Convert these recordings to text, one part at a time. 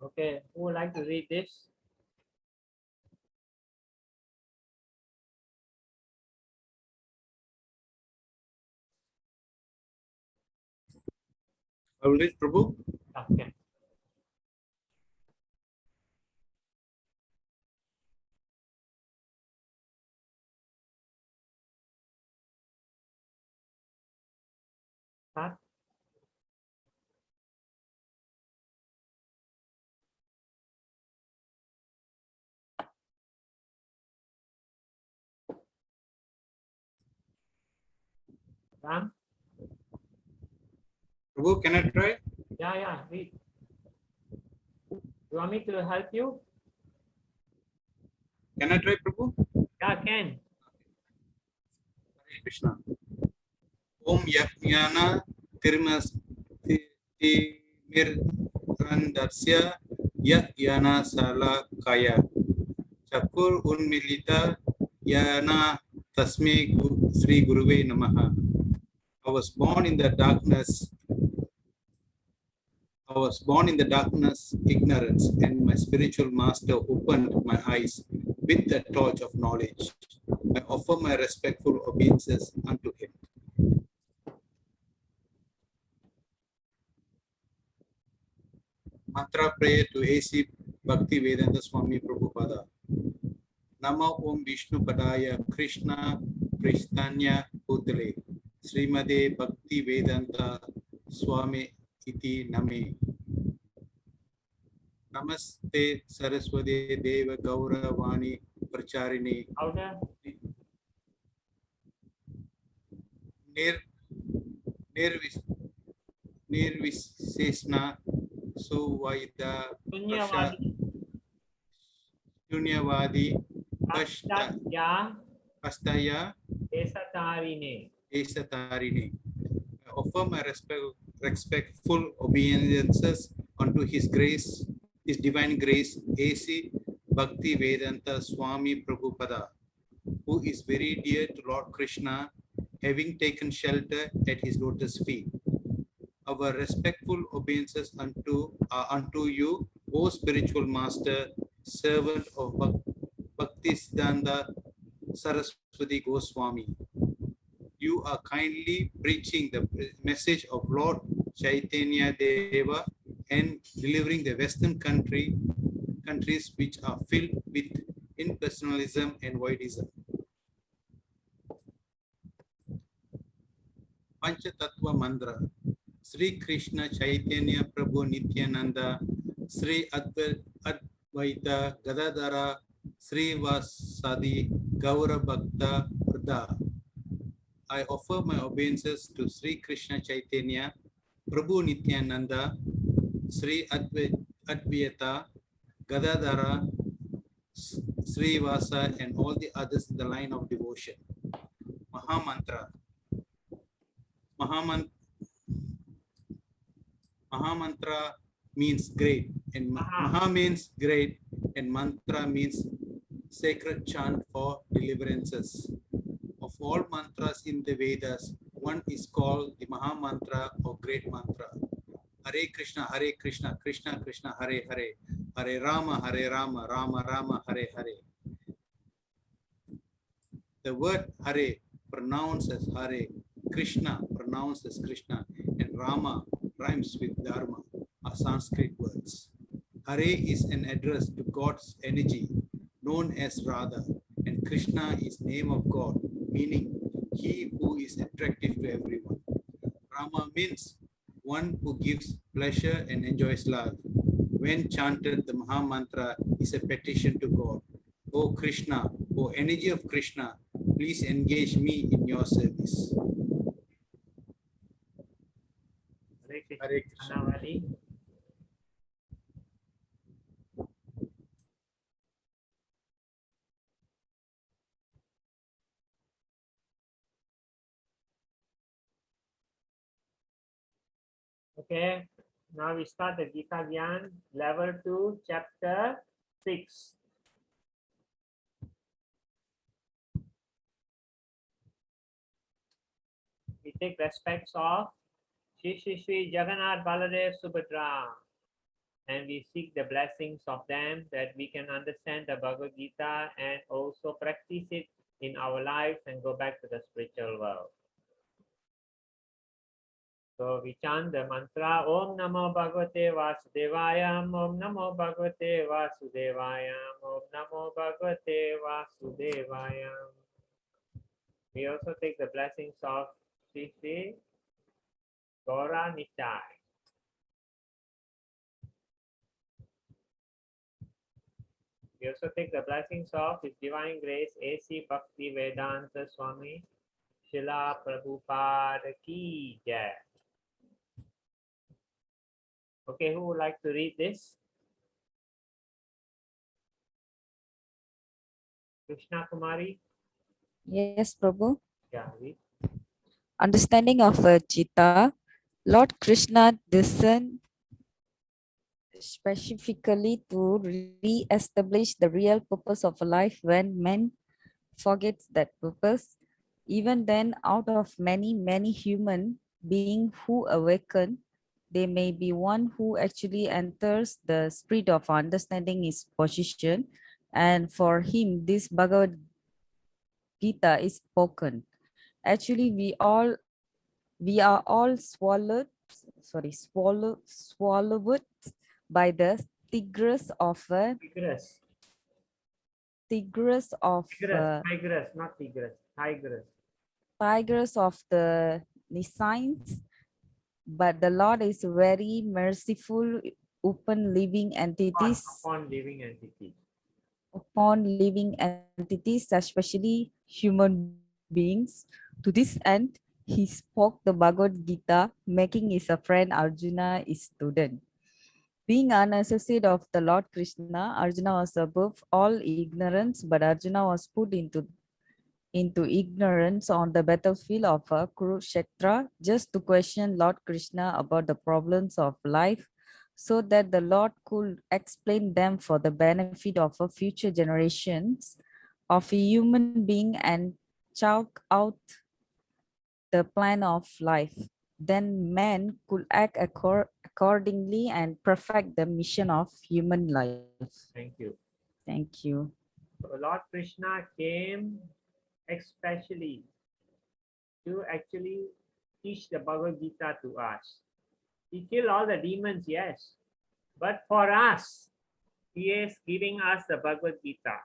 Okay, who would like to read this? I will read, Prabhu. Okay. Start. Ram? Prabhu, can I try? Yeah, read. You want me to help you? Can I try, Prabhu? Yeah, can. Hare Krishna. Om Yajnana Tirmirandasya Yajnana Salakaya Chakur Unmilita Yana Tasme Sri Guruve Namaha. I was born in the darkness. I was born in the darkness, ignorance, and my spiritual master opened my eyes with the torch of knowledge. I offer my respectful obeisances unto him. Mantra prayer to A.C. Bhakti Vedanta Swami Prabhupada. Nama Om Vishnu Padaya Krishna Pristanya Putale Srimade Bhakti Vedanta Swami Iti Name. Namaste Saraswati Deva Gaura Vani Pracharini Louder. Nirvis Nirvisesna Suvaida Prasha Punyavadi. Shunyavadi Pastya Pastaya Esatarine. Esatarini. I offer my respectful obeisances unto His grace, His divine grace, A.C. Bhakti Vedanta Swami Prabhupada, who is very dear to Lord Krishna, having taken shelter at his lotus feet. Our respectful obeisances unto you, O spiritual master, servant of Bhaktisiddhanta Saraswati Goswami. You are kindly preaching the message of Lord Chaitanya Deva and delivering the Western countries which are filled with impersonalism and voidism. Panchatattva Mantra. Sri Krishna Chaitanya Prabhu Nityananda, Sri Advaita Gadadara, Sri Vasadi Gaura Bhakta Prada. I offer my obeisances to Sri Krishna Chaitanya, Prabhu Nityananda, Sri Advaita Gadadara, Sri Vasa, and all the others in the line of devotion. Mahamantra. Mahamantra means great, and Maha means great, and mantra means sacred chant for deliverances. Of all mantras in the Vedas, one is called the Maha Mantra or Great Mantra. Hare Krishna, Krishna Krishna, Hare Hare, Hare Rama, Rama Rama, Hare Hare. The word Hare pronounced as Hare, Krishna pronounced as Krishna, and Rama rhymes with Dharma are Sanskrit words. Hare is an address to God's energy known as Radha, and Krishna is name of God, meaning he who is attractive to everyone. Rama means one who gives pleasure and enjoys love. When chanted, the Maha Mantra is a petition to God. O Krishna, O energy of Krishna, please engage me in your service. Hare Krishna. Okay, now we start the Gita Gyan, level 2, chapter 6. We take respects of Shri Jagannath Baladev Subhadra and we seek the blessings of them that we can understand the Bhagavad Gita and also practice it in our lives and go back to the spiritual world. So we chant the mantra Om Namo Bhagavate Vasudevaya, Om Namo Bhagavate Vasudevaya, Om Namo Bhagavate Vasudevaya. We also take the blessings of Sri Sri Gaurachandra. We also take the blessings of His Divine Grace A.C. Bhakti Vedanta Swami Srila Prabhupada Ki Jai. Okay, who would like to read this? Krishna Kumari? Yes, Prabhu. Yeah, read. Understanding of Gita, Lord Krishna discerned specifically to re-establish the real purpose of life when man forgets that purpose. Even then, out of many human beings who awaken, there may be one who actually enters the spirit of understanding his position, and for him, this Bhagavad Gita is spoken. Actually, we are all swallowed by the tigris of Tigress. tigris of Tigress, not tigress. Tigress. tigers of the Nisines, but the Lord is very merciful upon living entities, Upon living entities. especially human beings. To this end, he spoke the Bhagavad Gita, making his friend Arjuna his student. Being an associate of the Lord Krishna, Arjuna was above all ignorance, but Arjuna was put into ignorance on the battlefield of Kurukshetra just to question Lord Krishna about the problems of life, so that the Lord could explain them for the benefit of future generations of a human being and chalk out the plan of life. Then man could act accordingly and perfect the mission of human life. Thank you. Thank you. So Lord Krishna came especially to actually teach the Bhagavad Gita to us. He killed all the demons, yes. But for us, he is giving us the Bhagavad Gita.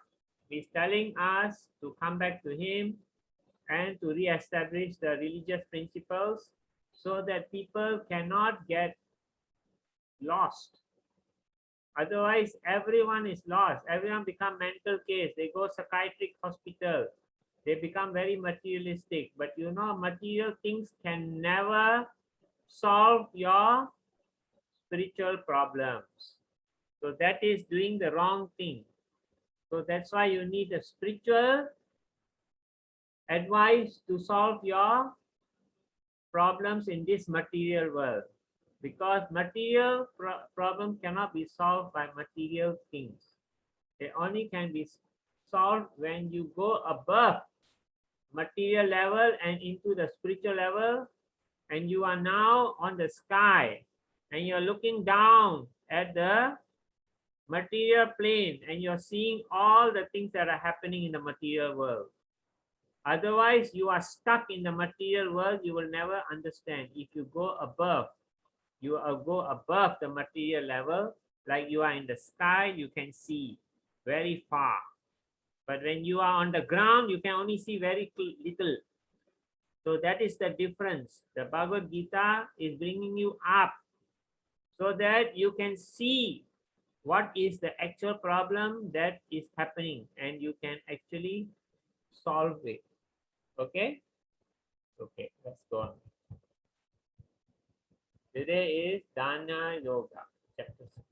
He's telling us to come back to him and to re-establish the religious principles so that people cannot get lost. Otherwise, everyone is lost. Everyone become mental case. They go psychiatric hospital. They become very materialistic. But you know, material things can never solve your spiritual problems. So that is doing the wrong thing. So that's why you need a spiritual advice to solve your problems in this material world. Because material problem cannot be solved by material things. They only can be solved when you go above material level and into the spiritual level, and you are now on the sky and you're looking down at the material plane and you're seeing all the things that are happening in the material world. Otherwise, you are stuck in the material world. You will never understand. If you go above, you go above the material level, like you are in the sky, you can see very far. But when you are on the ground, you can only see very little. So that is the difference. The Bhagavad Gita is bringing you up so that you can see what is the actual problem that is happening and you can actually solve it. Okay? Okay, let's go on. Today is Dana Yoga, chapter 6.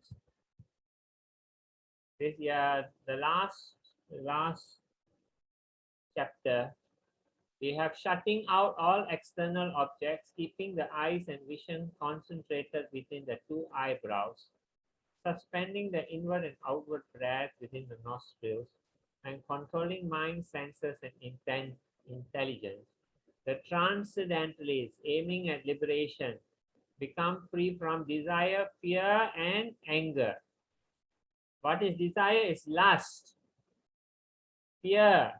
This is the last chapter. We have shutting out all external objects, keeping the eyes and vision concentrated within the two eyebrows, suspending the inward and outward breath within the nostrils, and controlling mind, senses, and intelligence. The transcendentalists aiming at liberation become free from desire, fear, and anger. What is desire? Is lust, fear,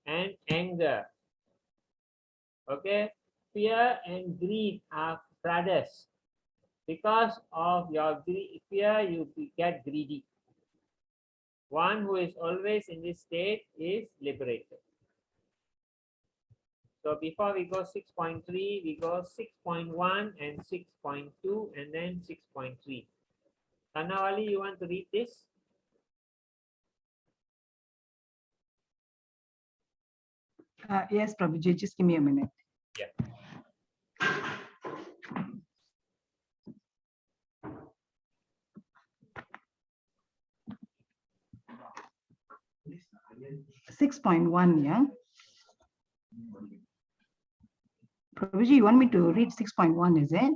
and anger. Okay, fear and greed are brothers. Because of your fear, you get greedy. One who is always in this state is liberated. So before we go 6.3, we go 6.1 and 6.2 and then 6.3. Kanawali, you want to read this? Yes, Prabhuji, just give me a minute. Yeah. Six 6.1, yeah. Prabhuji, you want me to read 6.1, is it?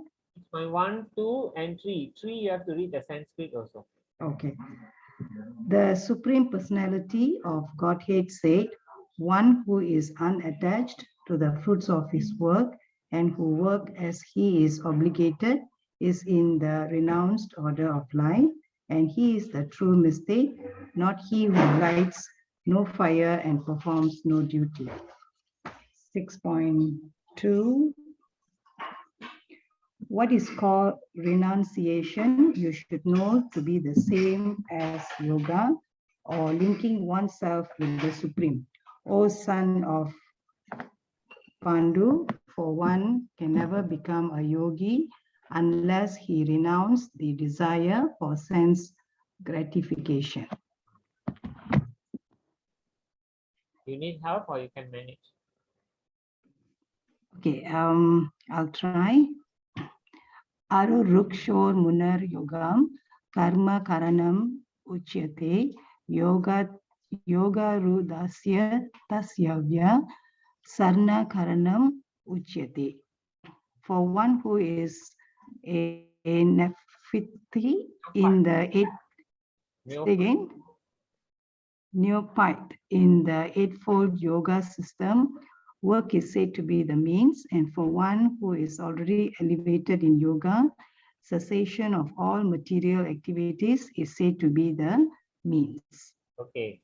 6.1, 2, and 3. 3 you have to read the Sanskrit also. Okay. The Supreme Personality of Godhead said, one who is unattached to the fruits of his work and who work as he is obligated is in the renounced order of life, and he is the true mystic, not he who lights no fire and performs no duty. 6.2. What is called renunciation, you should know to be the same as yoga or linking oneself with the Supreme. O son of Pandu, for one can never become a yogi unless he renounces the desire for sense gratification. You need help or you can manage? Okay, I'll try. Aru Rukshor Munar Yogam Karma Karanam Uchyate Yoga Rudasya Tasyavya Sarna Karanam Uchyate. For one who is a neophyte in the neophyte in the Eightfold Yoga system, work is said to be the means, and for one who is already elevated in yoga, cessation of all material activities is said to be the means. Okay.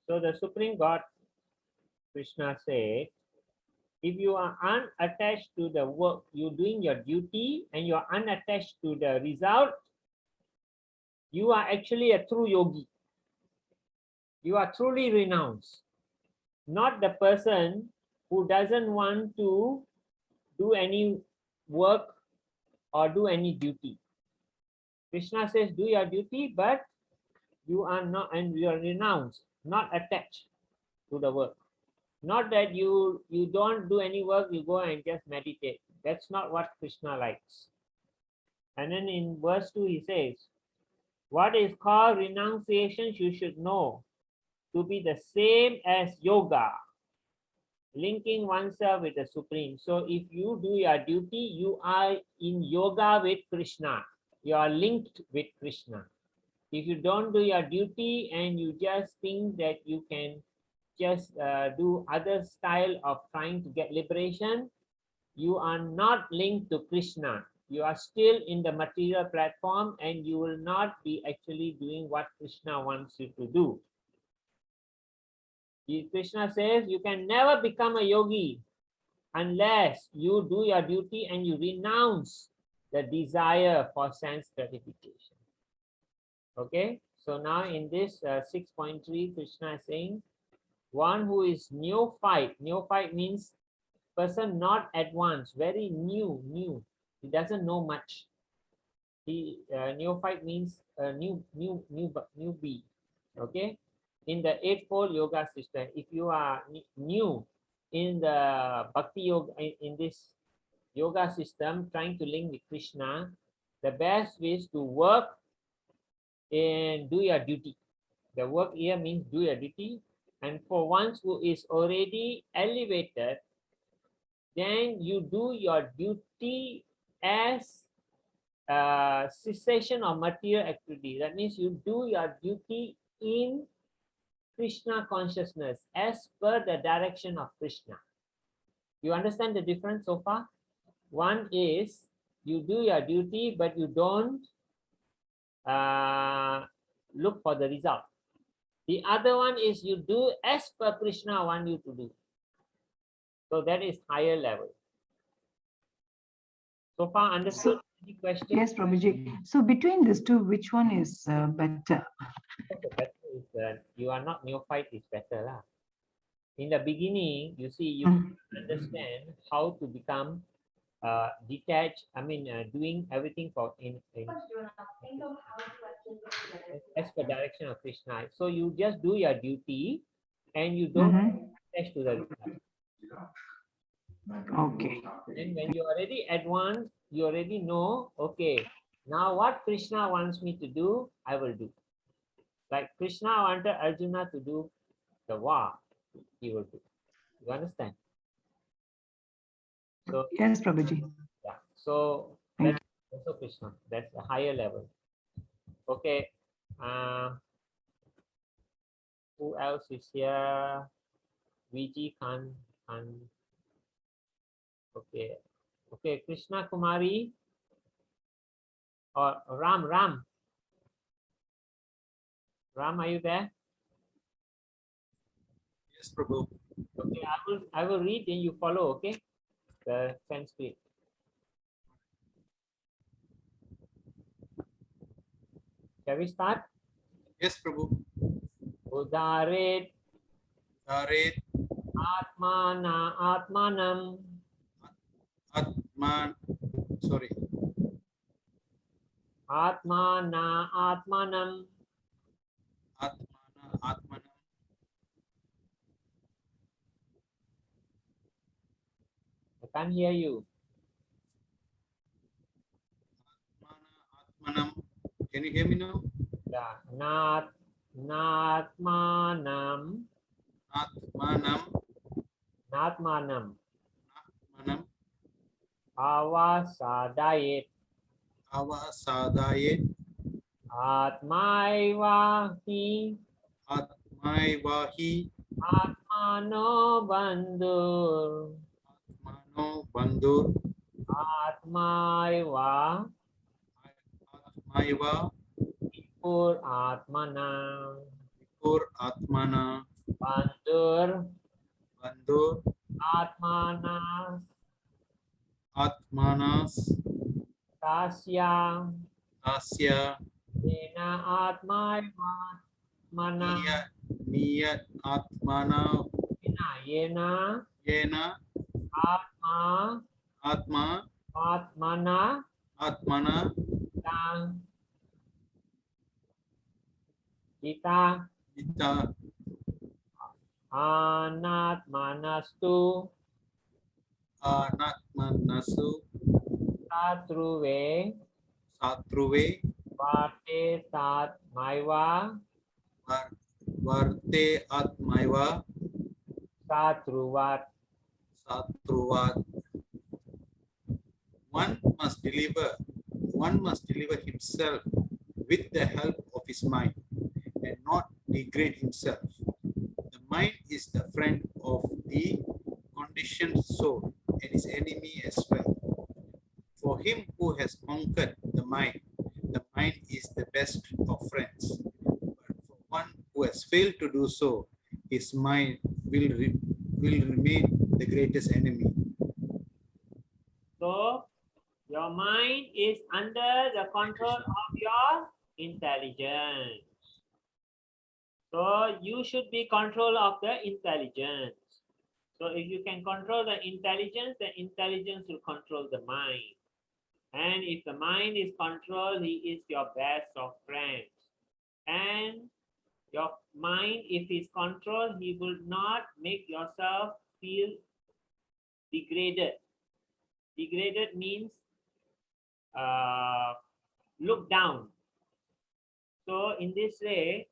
So the Supreme God, Krishna said, if you are unattached to the work, you're doing your duty and you are unattached to the result, you are actually a true yogi. You are truly renounced, not the person who doesn't want to do any work or do any duty. Krishna says, do your duty, but you are not, and you are renounced, not attached to the work. Not that you don't do any work, you go and just meditate. That's not what Krishna likes. And then in verse 2, he says, what is called renunciation, you should know to be the same as yoga, linking oneself with the Supreme. So if you do your duty, you are in yoga with Krishna. You are linked with Krishna. If you don't do your duty and you just think that you can just do other style of trying to get liberation, you are not linked to Krishna. You are still in the material platform and you will not be actually doing what Krishna wants you to do. Krishna says you can never become a yogi unless you do your duty and you renounce the desire for sense gratification. Okay, so now in this 6.3, Krishna is saying, one who is neophyte means person not advanced, very new, he doesn't know much. Neophyte means newbie. Okay, in the Eightfold Yoga system, if you are new in the Bhakti Yoga, in this yoga system, trying to link with Krishna, the best is to work and do your duty. The work here means do your duty. And for one who is already elevated, then you do your duty as cessation of material activity. That means you do your duty in Krishna consciousness as per the direction of Krishna. You understand the difference so far? One is you do your duty, but you don't look for the result. The other one is you do as per Krishna want you to do. So that is higher level. So far understood the question? Yes, Prabhuji. So between these two, which one is better? The better is you are not neophyte is better lah. In the beginning, you see, you understand how to become detached. I mean, doing everything for as per direction of Krishna. So you just do your duty, and you don't attach to the result. Okay. And when you already advanced, you already know, okay, now what Krishna wants me to do, I will do. Like Krishna wanted Arjuna to do the war, he will do. You understand? So Yes, Prabhuji. yeah, so Thank that's also Krishna. That's the higher level. Okay. Who else is here? VG Khan. Okay. Okay, Krishna Kumari or Ram. Ram, are you there? Yes, Prabhu. Okay, I will read and you follow, okay? The Sanskrit. Shall we start? Yes, Prabhu. Udaret Dharet atmanam Atman. Sorry. atmanam Atmana Atmanam. I can't hear you. Atmanam. Can you hear me now? Yeah. Natmanam Atmanam. Natmanam Atmanam. avasadayet Avasadayet. atmaivahi Atmaivahi. atmano bandhur Atmano Bandur. atmaiva Atmaiva. pur atmana Pur Atmana. bandhur Bandur. atmanas Atmanas. tasya Asya. yena atmaiva mana Niyat Atmana. yena Yena atma Atma. atmana Atmana. tang kita Gita. anatmanastu Anatmanasu. satruve Satruve. vate tat maiva Varte Atmaiva. satruvat. Satruvat. One must deliver himself with the help of his mind and not degrade himself. The mind is the friend of the conditioned soul and his enemy as well. For him who has conquered the mind is the best of friends. But for one who has failed to do so, his mind will remain the greatest enemy. So your mind is under the control of your intelligence. So you should be control of the intelligence. So if you can control the intelligence will control the mind. And if the mind is controlled, he is your best of friends. And your mind, if he's controlled, he will not make yourself feel degraded. Degraded means look down. So in this way,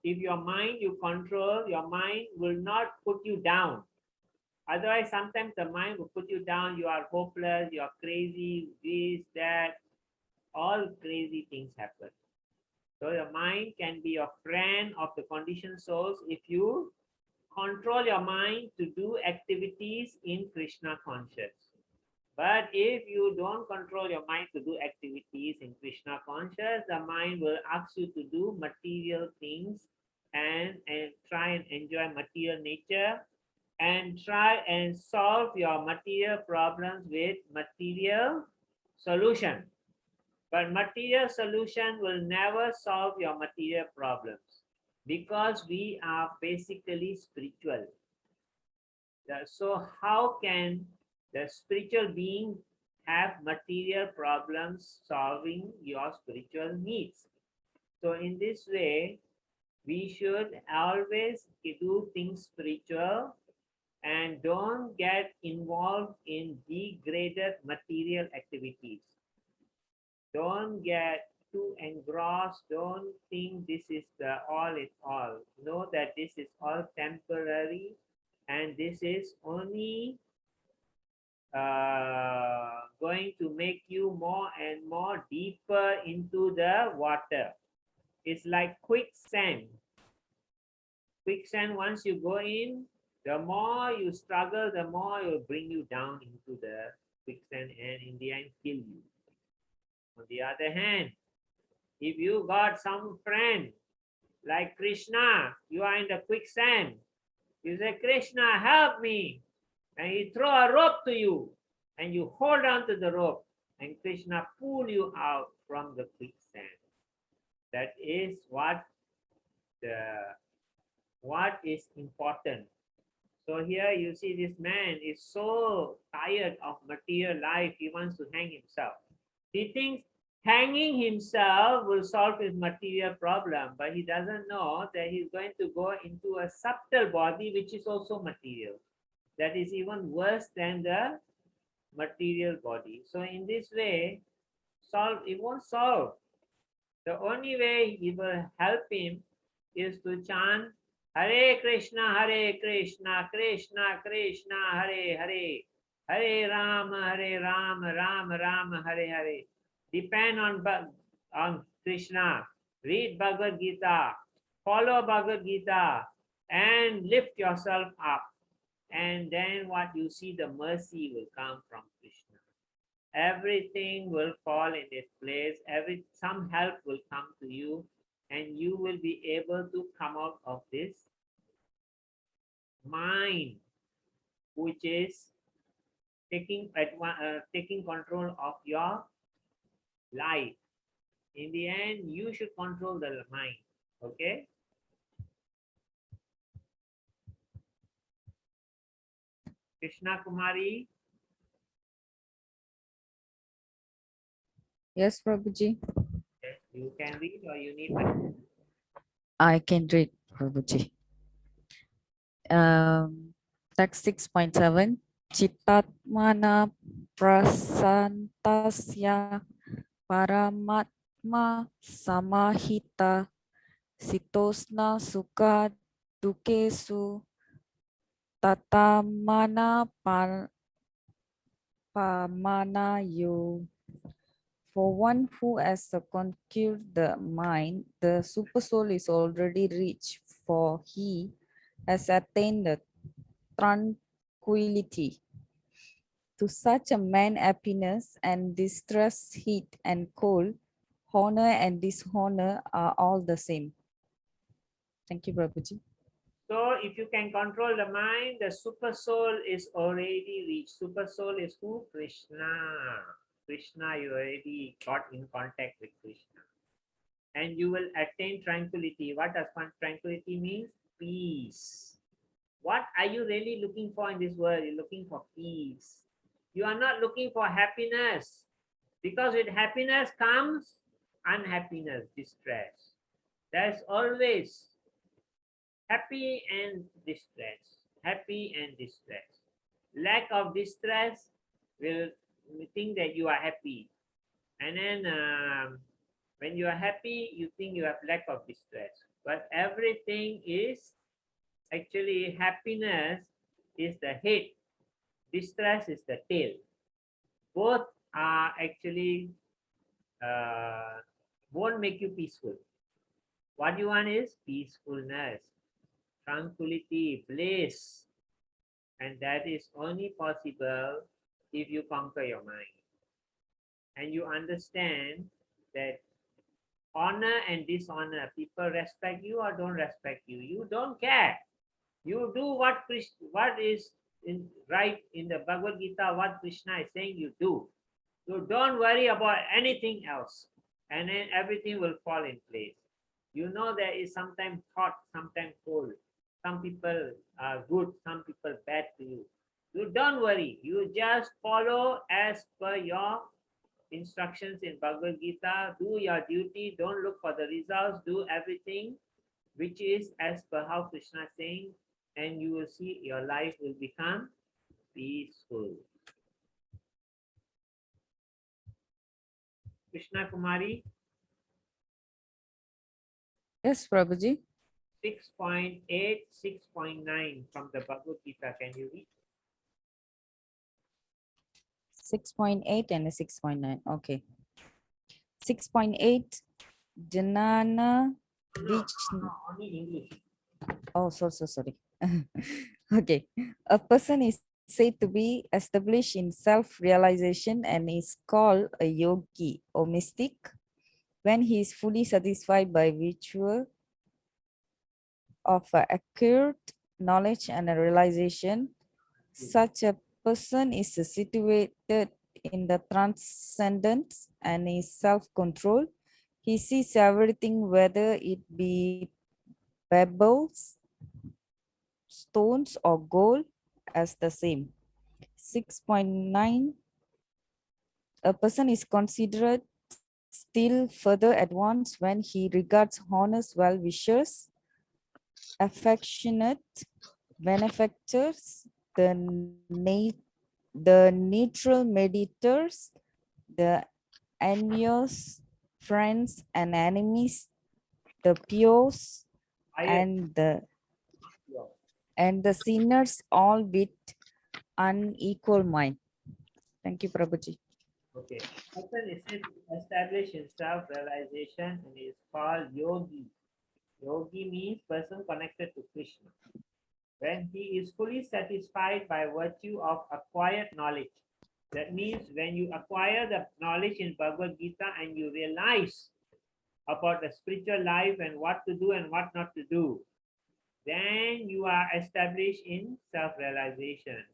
if your mind you control, your mind will not put you down. Otherwise, sometimes the mind will put you down. You are hopeless, you are crazy, this, that, all crazy things happen. So your mind can be a friend of the conditioned souls if you control your mind to do activities in Krishna conscious. But if you don't control your mind to do activities in Krishna conscious, the mind will ask you to do material things and try and enjoy material nature and try and solve your material problems with material solution. But material solution will never solve your material problems because we are basically spiritual. So how can the spiritual being have material problems solving your spiritual needs? So in this way, we should always do things spiritual and don't get involved in degraded material activities. Don't get too engrossed. Don't think this is the all in all. Know that this is all temporary and this is only going to make you more and more deeper into the water. It's like quicksand. Quicksand, once you go in, the more you struggle, the more it will bring you down into the quicksand and in the end kill you. On the other hand, if you got some friend like Krishna, you are in the quicksand, you say, Krishna, help me. And he throw a rope to you and you hold on to the rope and Krishna pull you out from the quicksand. That is what is important. So here you see this man is so tired of material life, he wants to hang himself. He thinks hanging himself will solve his material problem, but he doesn't know that he's going to go into a subtle body which is also material. That is even worse than the material body. So in this way, it won't solve. The only way it will help him is to chant Hare Krishna, Krishna Krishna, Hare Hare, Hare Rama, Rama Rama, Hare Hare. Depend on Krishna. Read Bhagavad Gita, follow Bhagavad Gita, and lift yourself up. And then what you see, the mercy will come from Krishna. Everything will fall in its place. Some help will come to you, and you will be able to come out of this mind, which is taking control of your life. In the end, you should control the mind. Okay. Krishna Kumari. Yes, Prabhuji. Yes, you can read or you need my... I can read, Prabhuji. Text 6.7. Chitatmana prasantasya paramatma samahita sitosna sukha dukesu tatamana pamanayo. For one who has conquered the mind, the super soul is already rich, for he has attained the tranquility. To such a man, happiness and distress, heat and cold, honor and dishonor are all the same. Thank you, Prabhuji. So if you can control the mind, the super soul is already reached. Super soul is who? Krishna. Krishna, you already got in contact with Krishna. And you will attain tranquility. What does tranquility mean? Peace. What are you really looking for in this world? You're looking for peace. You are not looking for happiness. Because with happiness comes unhappiness, distress. There's always happy and distress. Happy and distress. Lack of distress will think that you are happy. And then when you are happy, you think you have lack of distress. But everything is actually happiness is the head. Distress is the tail. Both are actually won't make you peaceful. What you want is peacefulness, tranquility, bliss. And that is only possible if you conquer your mind and you understand that honor and dishonor, people respect you or don't respect you, you don't care. You do what is right in the Bhagavad Gita, what Krishna is saying, you do. So don't worry about anything else, and then everything will fall in place. You know, there is sometimes hot, sometimes cold. Some people are good, some people bad to you. You don't worry. You just follow as per your instructions in Bhagavad Gita. Do your duty. Don't look for the results. Do everything which is as per how Krishna is saying, and you will see your life will become peaceful. Krishna Kumari, Yes, Prabhuji. 6.8, 6.9 from the Bhagavad Gita. Can you read? 6.8 and a 6.9. Okay. 6.8. Janana Vishnu. Only English. Oh, sorry. Okay. A person is said to be established in self-realization and is called a yogi or mystic when he is fully satisfied by virtue of accurate knowledge and a realization. Such a person is situated in the transcendence and is self-control. He sees everything, whether it be pebbles, stones, or gold, as the same. 6.9. A person is considered still further advanced when he regards honest well-wishers, affectionate benefactors, the neutral mediators, the envious friends and enemies, the pious and the sinners, all with unequal mind. Thank you, Prabhuji. Okay. Person is established in self-realization and is called yogi. Yogi means person connected to Krishna. When he is fully satisfied by virtue of acquired knowledge. That means when you acquire the knowledge in Bhagavad Gita and you realize about the spiritual life and what to do and what not to do, then you are established in self-realization.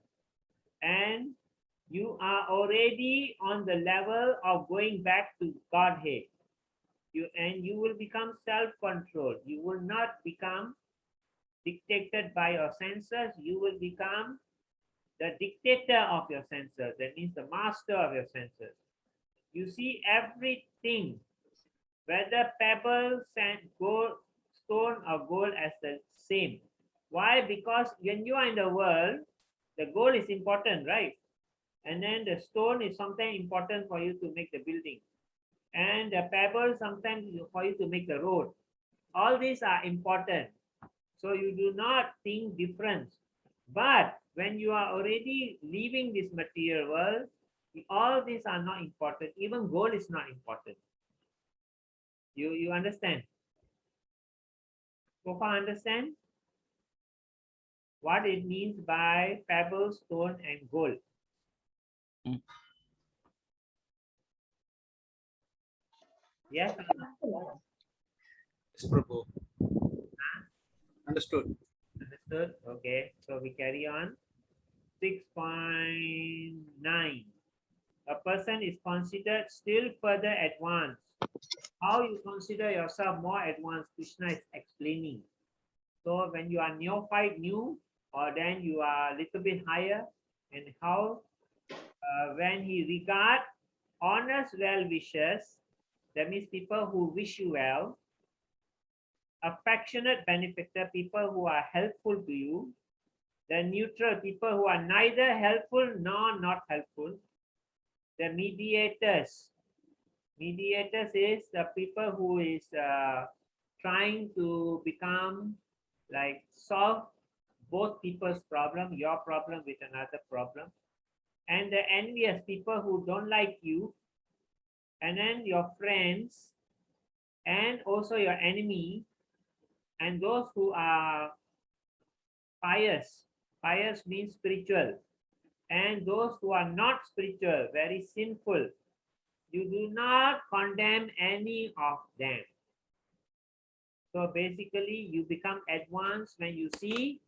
And you are already on the level of going back to Godhead. You will become self-controlled. You will not become dictated by your senses. You will become the dictator of your senses. That means the master of your senses. You see everything, whether pebble, sand, gold, stone, or gold, as the same. Why? Because when you are in the world, the gold is important, right? And then the stone is sometimes important for you to make the building. And the pebble sometimes for you to make the road. All these are important. So you do not think different. But when you are already leaving this material world, all these are not important. Even gold is not important. You understand? Gopa, understand what it means by pebble, stone, and gold? Yes? Yes, Prabhu. Understood. Understood? Okay, so we carry on. 6.9. A person is considered still further advanced. How you consider yourself more advanced, Krishna is explaining. So when you are neophyte, new, or then you are a little bit higher, and how when he regard honest well-wishers, that means people who wish you well, affectionate benefactor, people who are helpful to you, the neutral, people who are neither helpful nor not helpful, the mediators. Mediators is the people who is trying to become like solve both people's problem, your problem with another problem, and the envious, people who don't like you, and then your friends, and also your enemy, and those who are pious. Pious means spiritual. and those who are not spiritual, very sinful, you do not condemn any of them. So basically, you become advanced when you see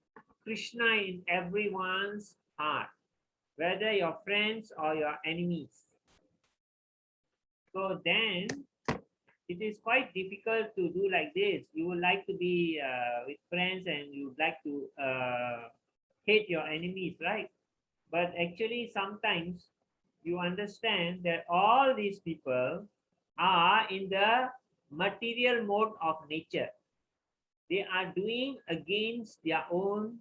Krishna in everyone's heart, whether your friends or your enemies. So then it is quite difficult to do like this. You would like to be with friends and you would like to hate your enemies, right? But actually, sometimes you understand that all these people are in the material mode of nature. They are doing against their own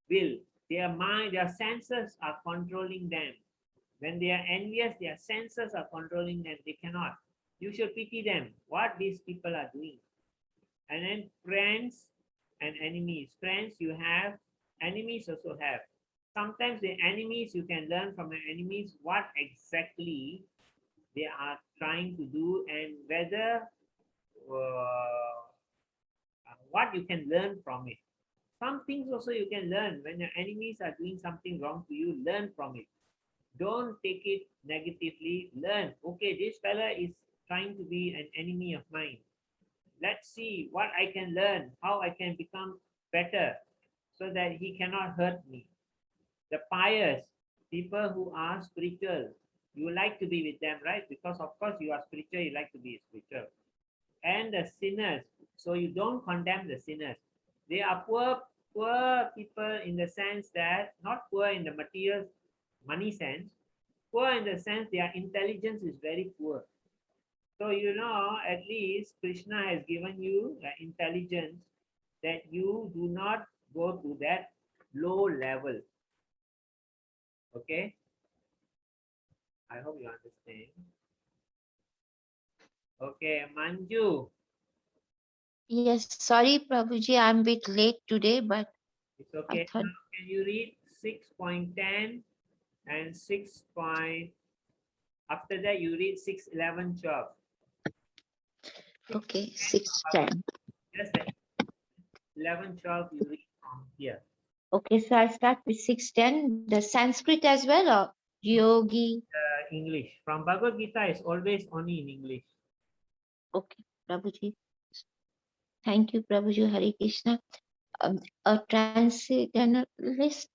will. Their mind, their senses are controlling them. When they are envious, their senses are controlling them. They cannot. You should pity them, what these people are doing. And then friends and enemies. Friends you have, enemies also have. Sometimes the enemies, you can learn from the enemies what exactly they are trying to do and whether what you can learn from it. Some things also you can learn when your enemies are doing something wrong to you, learn from it. Don't take it negatively. Learn. Okay, this fella is trying to be an enemy of mine. Let's see what I can learn, how I can become better so that he cannot hurt me. The pious, people who are spiritual, you like to be with them, right? Because of course you are spiritual, you like to be spiritual. And the sinners, so you don't condemn the sinners. They are poor people in the sense that, not poor in the material money sense, poor in the sense their intelligence is very poor. So at least Krishna has given you the intelligence that you do not go to that low level. Okay, I hope you understand. Okay, Manju, Yes, sorry, Prabhuji, I'm a bit late today, but it's I okay. thought, Now, can you read 6.10 and 6. After that, you read 6, 11, 12. okay, 6:10. Just the 11, 12 you read from here. Okay, so I'll start with 6:10. The Sanskrit as well, or Yogi? English. From Bhagavad Gita is always only in English. Okay, Prabhuji. Thank you, Prabhuji. Hare Krishna. A transcendentalist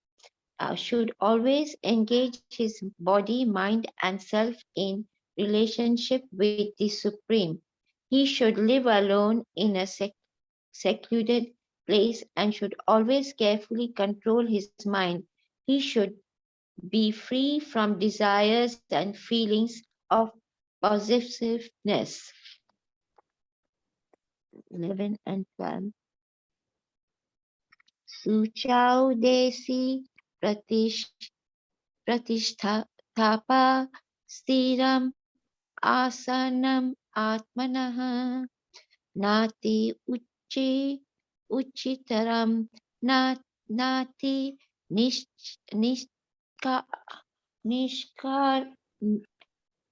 should always engage his body, mind, and self in relationship with the Supreme. He should live alone in a secluded place and should always carefully control his mind. He should be free from desires and feelings of possessiveness. 11 and 12. Suchau desi pratisthapa stiram asanam atmanah nati uchitaram nati nishka nishkar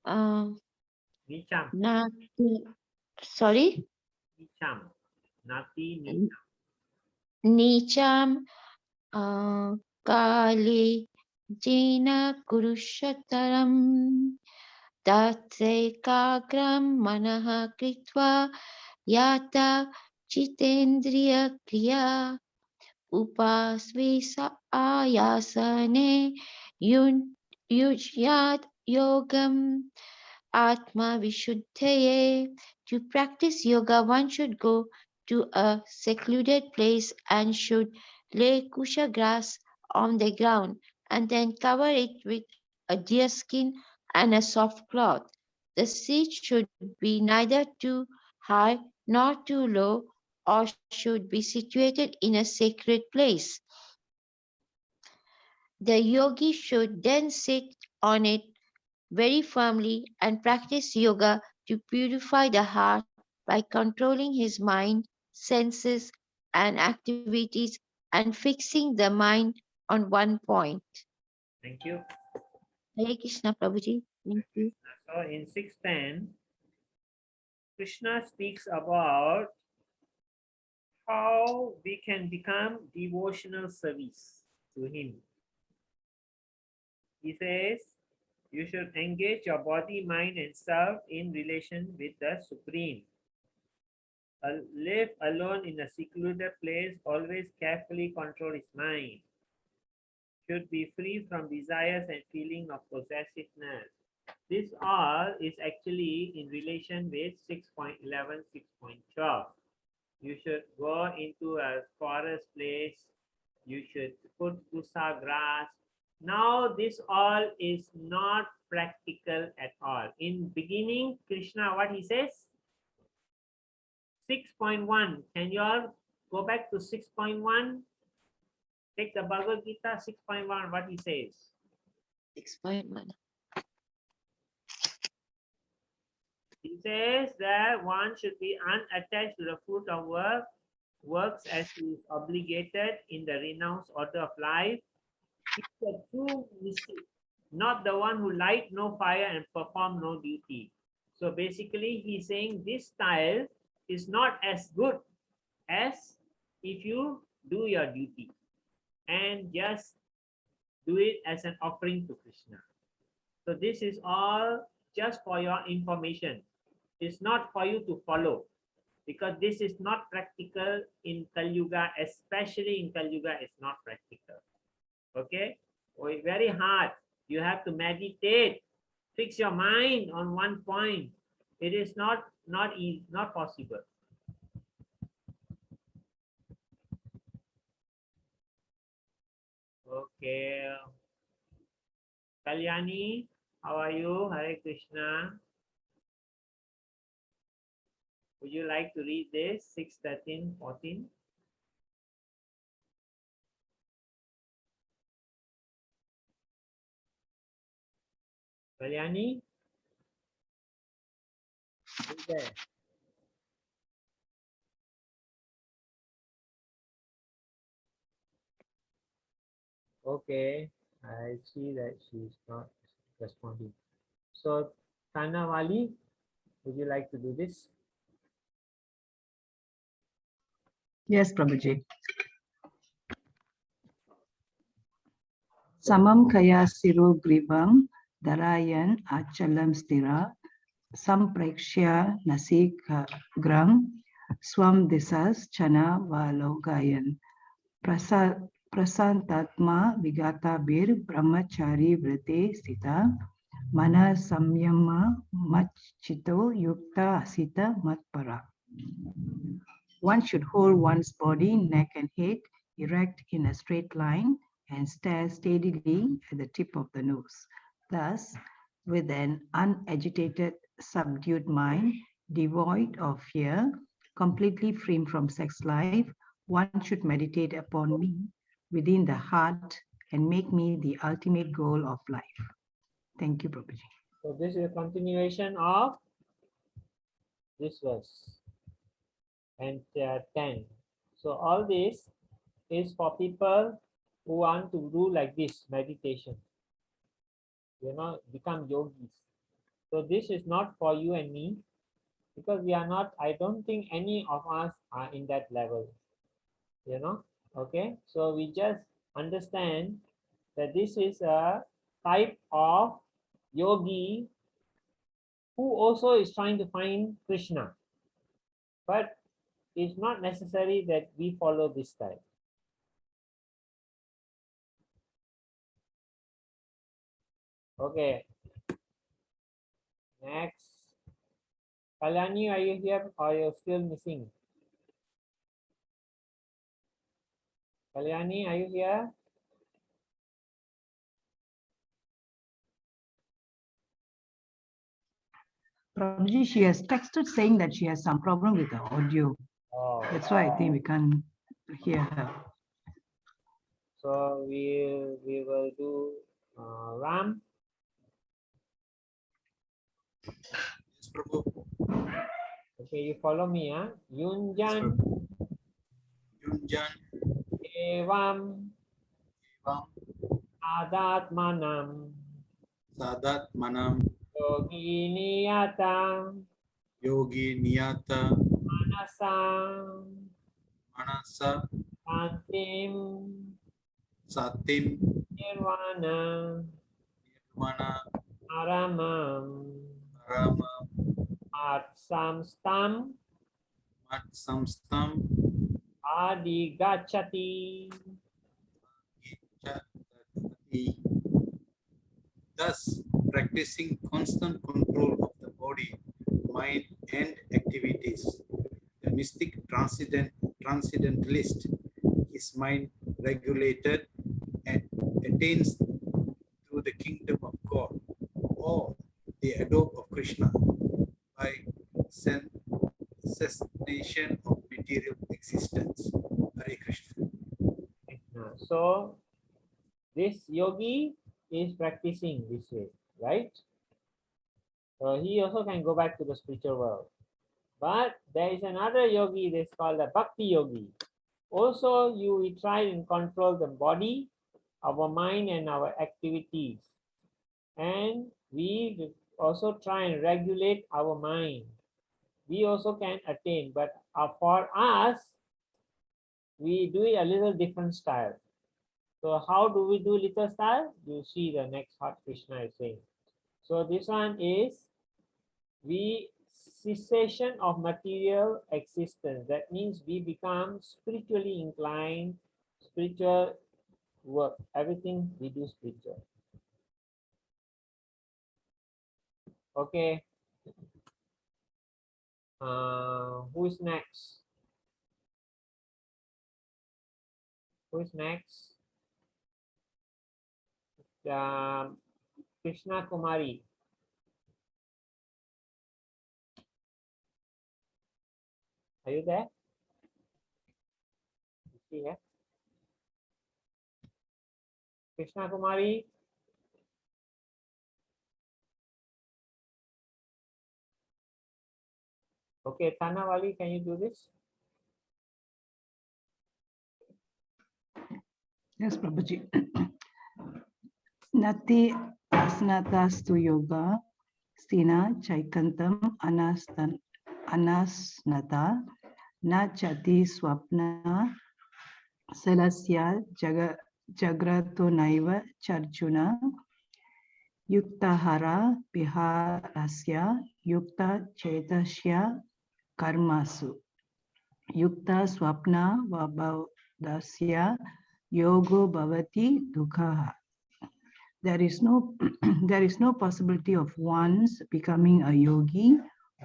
uh, Nicham. nati sorry Nicham. Nati Nicham. nicham kali jena kurushataram Tatsekagram manaha kritva yata chitendriya kriya upasvisa ayasane yujyat yogam atma vishuddhaye. To practice yoga, one should go to a secluded place and should lay kusha grass on the ground and then cover it with a deer skin and a soft cloth. The seat should be neither too high nor too low or should be situated in a sacred place. The yogi should then sit on it very firmly and practice yoga to purify the heart by controlling his mind, senses, and activities and fixing the mind on one point. Thank you. Hare Krishna Prabhuji. Thank you. So in 6.10, Krishna speaks about how we can become devotional service to him. He says, you should engage your body, mind, and self in relation with the Supreme. Live alone in a secluded place, always carefully control his mind. Should be free from desires and feeling of possessiveness. This all is actually in relation with 6.11, 6.12. You should go into a forest place. You should put pusa grass. Now this all is not practical at all. In beginning, Krishna, what he says? 6.1. Can you all go back to 6.1? Take the Bhagavad Gita 6.1. What he says? 6.1. He says that one should be unattached to the fruit of works as he is obligated in the renounced order of life. He's a true mystic, not the one who light no fire and perform no duty. So basically, he's saying this style is not as good as if you do your duty and just do it as an offering to Krishna. So this is all just for your information. It's not for you to follow, because this is not practical in Kali Yuga, especially in Kali Yuga, it's not practical. Okay? Oh, it's very hard. You have to meditate, fix your mind on one point. It is not easy, not possible. Okay. Kalyani, how are you? Hare Krishna. Would you like to read this? 6, 13, 14? Kalyani? Who's there? Okay, I see that she's not responding. So, Tanawali, would you like to do this? Yes, Prabhuji. Samam kaya siru gribam darayan achalam stira samprekshya nasikagram swam disas chana valogayan prasantatma vigata bir brahmachari vrite sita mana samyama machito yukta asita matpara. One should hold one's body, neck and head erect in a straight line and stare steadily at the tip of the nose. Thus, with an unagitated, subdued mind, devoid of fear, completely free from sex life, one should meditate upon me within the heart and make me the ultimate goal of life. Thank you, Prabhuji. So this is a continuation of this verse and 10. So all this is for people who want to do like this meditation, become yogis. So this is not for you and me, because we are not, I don't think any of us are in that level, okay? So we just understand that this is a type of yogi who also is trying to find Krishna, but it's not necessary that we follow this style. Okay. Next. Kalyani, are you here or are you still missing? Kalyani, are you here? Prabhuji, she has texted saying that she has some problem with the audio. Oh. That's why I think we can't hear her. So we will do Ram. Yes, Prabhu. Okay, you follow me, huh? Yunjan, Yunjan, Evam, Evam, Adatmanam, Sadat Manam, Yogi Niyata, Yogi Niyata, Manasa, Manasa, Santim, Satim, Nirvana, Mana Aramam Rama Arsamstam Mat Samstam Adigachati. Ichati. Thus, practicing constant control of the body, mind, and activities, the mystic transcendentalist, his mind regulated and attains through the kingdom of God or the adobe of Krishna by cessation of material existence. Hare Krishna. So this yogi is practicing this way, right? So he also can go back to the spiritual world. But there is another yogi that's called the bhakti yogi. Also, we try and control the body, our mind, and our activities. And we also try and regulate our mind. We also can attain, but for us, we do it a little different style. So how do we do little style? You see the next what Krishna is saying. So this one is cessation of material existence. That means we become spiritually inclined, spiritual work. Everything we do spiritual. Okay. Who's next? Who's next? Krishna Kumari. Are you there? Is she here? Krishna Kumari. Okay, Tanawali, can you do this? Yes, Prabhuji. Nati asnatastu yoga, stina chaikantam anasnata, na chati swapna, salasya jagrato naiva charjuna, yuktahara viharasya, yukta chetasya karmasu, yukta swapna vabhavdasya, yogo bhavati dukhaha. There is no there is no possibility of one's becoming a yogi,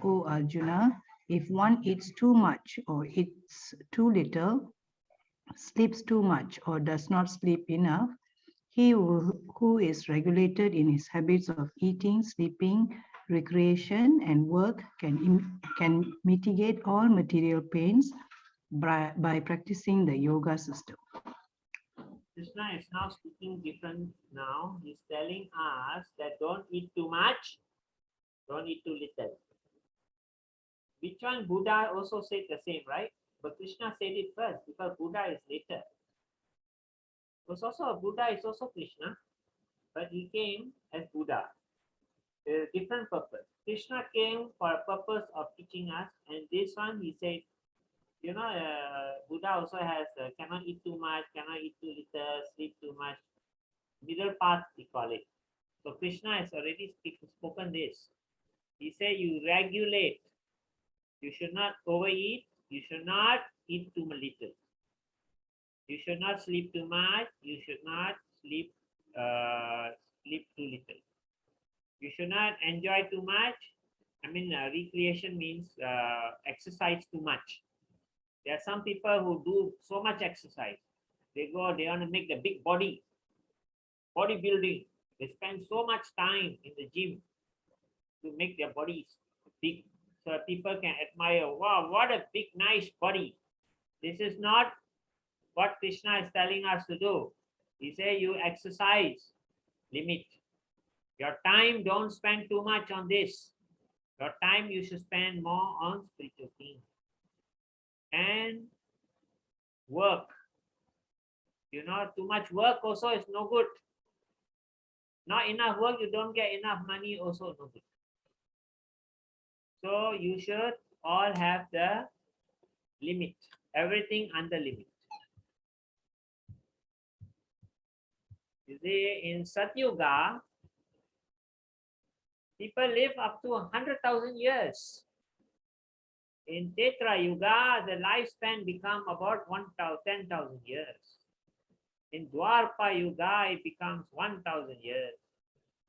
O Arjuna, if one eats too much or eats too little, sleeps too much or does not sleep enough. He who is regulated in his habits of eating, sleeping, recreation, and work can mitigate all material pains by practicing the yoga system. Krishna is now speaking different now. He's telling us that don't eat too much, don't eat too little. Which one? Buddha also said the same, right? But Krishna said it first because Buddha is later. Buddha is also Krishna, but he came as Buddha. There's a different purpose. Krishna came for a purpose of teaching us, and this one he said, you know, Buddha also has cannot eat too much, cannot eat too little, sleep too much. Middle path we call it. So Krishna has already spoken this. He said you regulate. You should not overeat. You should not eat too little. You should not sleep too much. You should not sleep too little. You should not enjoy too much. I mean, recreation means exercise too much. There are some people who do so much exercise. They want to make the big bodybuilding. They spend so much time in the gym to make their bodies big. So people can admire, wow, what a big, nice body. This is not what Krishna is telling us to do. He said you exercise, limit. Your time, don't spend too much on this. Your time you should spend more on spiritual things. And work. You know, too much work also is no good. Not enough work, you don't get enough money, also no good. So you should all have the limit. Everything under limit. You see, in Satyuga, People live up to 100,000 years. In Tetra Yuga, the lifespan become about 10,000 years. In Dwarpa Yuga, it becomes 1,000 years.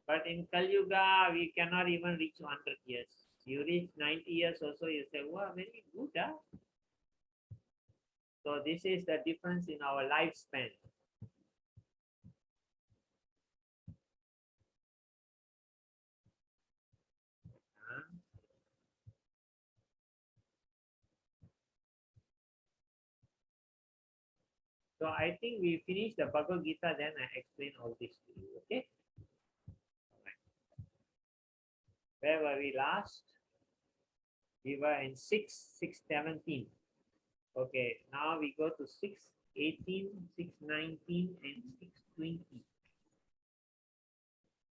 But in Kali Yuga, we cannot even reach 100 years. You reach 90 years also, you say, wow, very good. Huh? So this is the difference in our lifespan. So I think we finish the Bhagavad Gita, then I explain all this to you. Okay. Where were we last? We were in 6:17. Okay, now we go to 6:18, 6:19, and 6:20.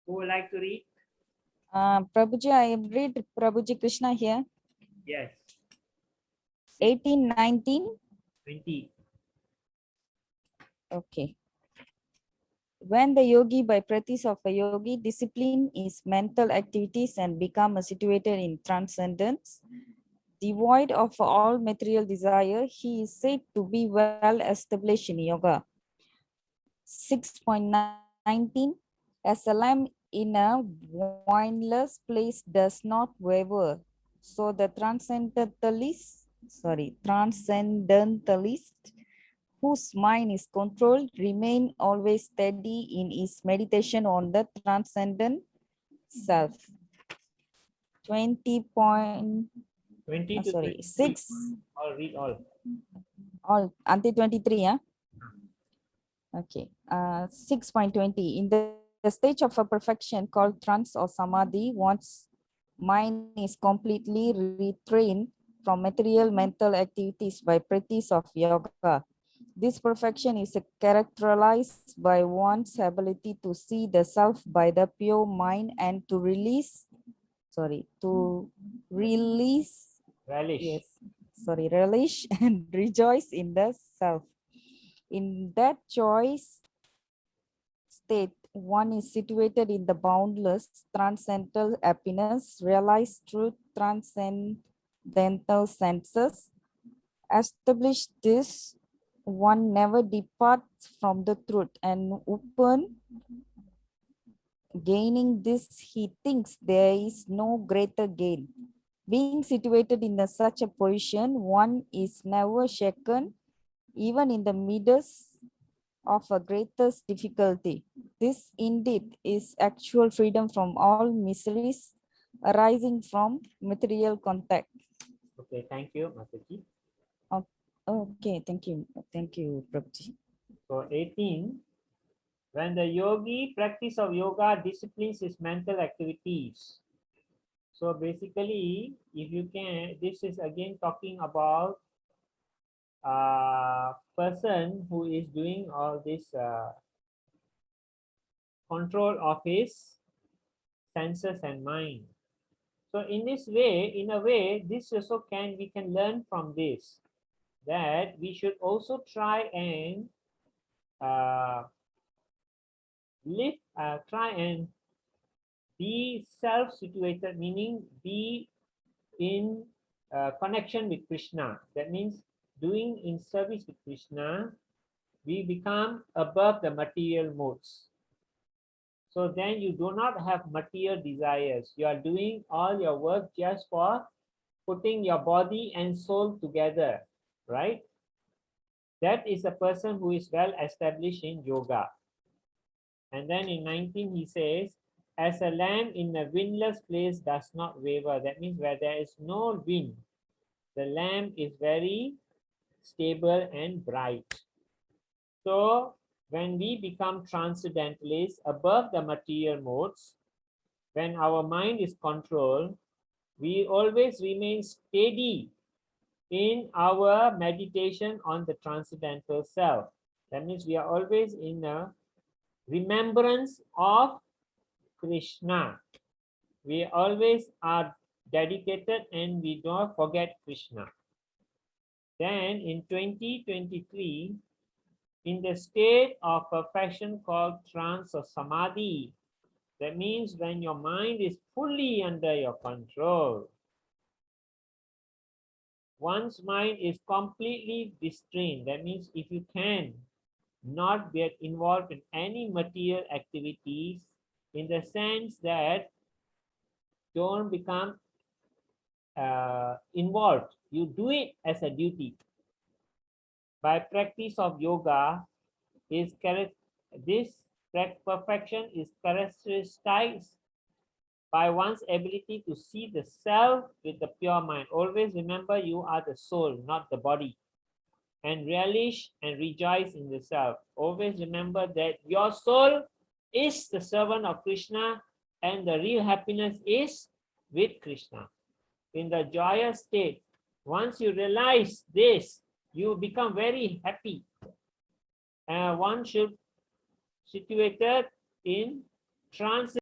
Who would like to read? Prabhuji, I read Prabhuji Krishna here. Yes. 18, 19. 20. Okay. When the yogi, by practice of a yogi, discipline his mental activities and become situated in transcendence, devoid of all material desire, he is said to be well established in yoga. 6.19, as a lamb in a windless place does not waver, so the transcendentalist whose mind is controlled remain always steady in his meditation on the transcendent self. 20 point, 20 to 23. 6, All read all. all until 23, yeah. Okay, 6.20, in the stage of a perfection called trance or samadhi, one's mind is completely retrained from material mental activities by practice of yoga. This perfection is characterized by one's ability to see the self by the pure mind and to release, Relish. relish and rejoice in the self. In that choice state, one is situated in the boundless transcendental happiness, realized through transcendental senses. Establish this, one never departs from the truth, and upon gaining this, he thinks there is no greater gain. Being situated in such a position, one is never shaken, even in the midst of a greatest difficulty. This indeed is actual freedom from all miseries arising from material contact. Okay, thank you, Mataji. Okay, thank you. Thank you, Prabhuji. So 18, when the yogi practice of yoga disciplines his mental activities. So basically, if you can, this is again talking about a person who is doing all this control of his senses and mind. So in this way, in a way, this also we can learn from this, that we should also try and try and be self-situated, meaning be in connection with Krishna. That means doing in service with Krishna, we become above the material modes. So then you do not have material desires. You are doing all your work just for putting your body and soul together, right? That is a person who is well established in yoga. And then in 19, he says, as a lamb in a windless place does not waver. That means where there is no wind, the lamp is very stable and bright. So when we become transcendentalists above the material modes, when our mind is controlled, we always remain steady in our meditation on the transcendental self. That means we are always in a remembrance of Krishna. We always are dedicated and we don't forget Krishna. Then in 2023, in the state of perfection called trance or samadhi, That means when your mind is fully under your control. One's mind is completely restrained. That means if you can not get involved in any material activities, in the sense that don't become involved, you do it as a duty. By practice of yoga, this perfection is characterized by one's ability to see the self with the pure mind. Always remember you are the soul, not the body. And relish and rejoice in the self. Always remember that your soul is the servant of Krishna and the real happiness is with Krishna. In the joyous state, once you realize this, you become very happy. And one should situated in trance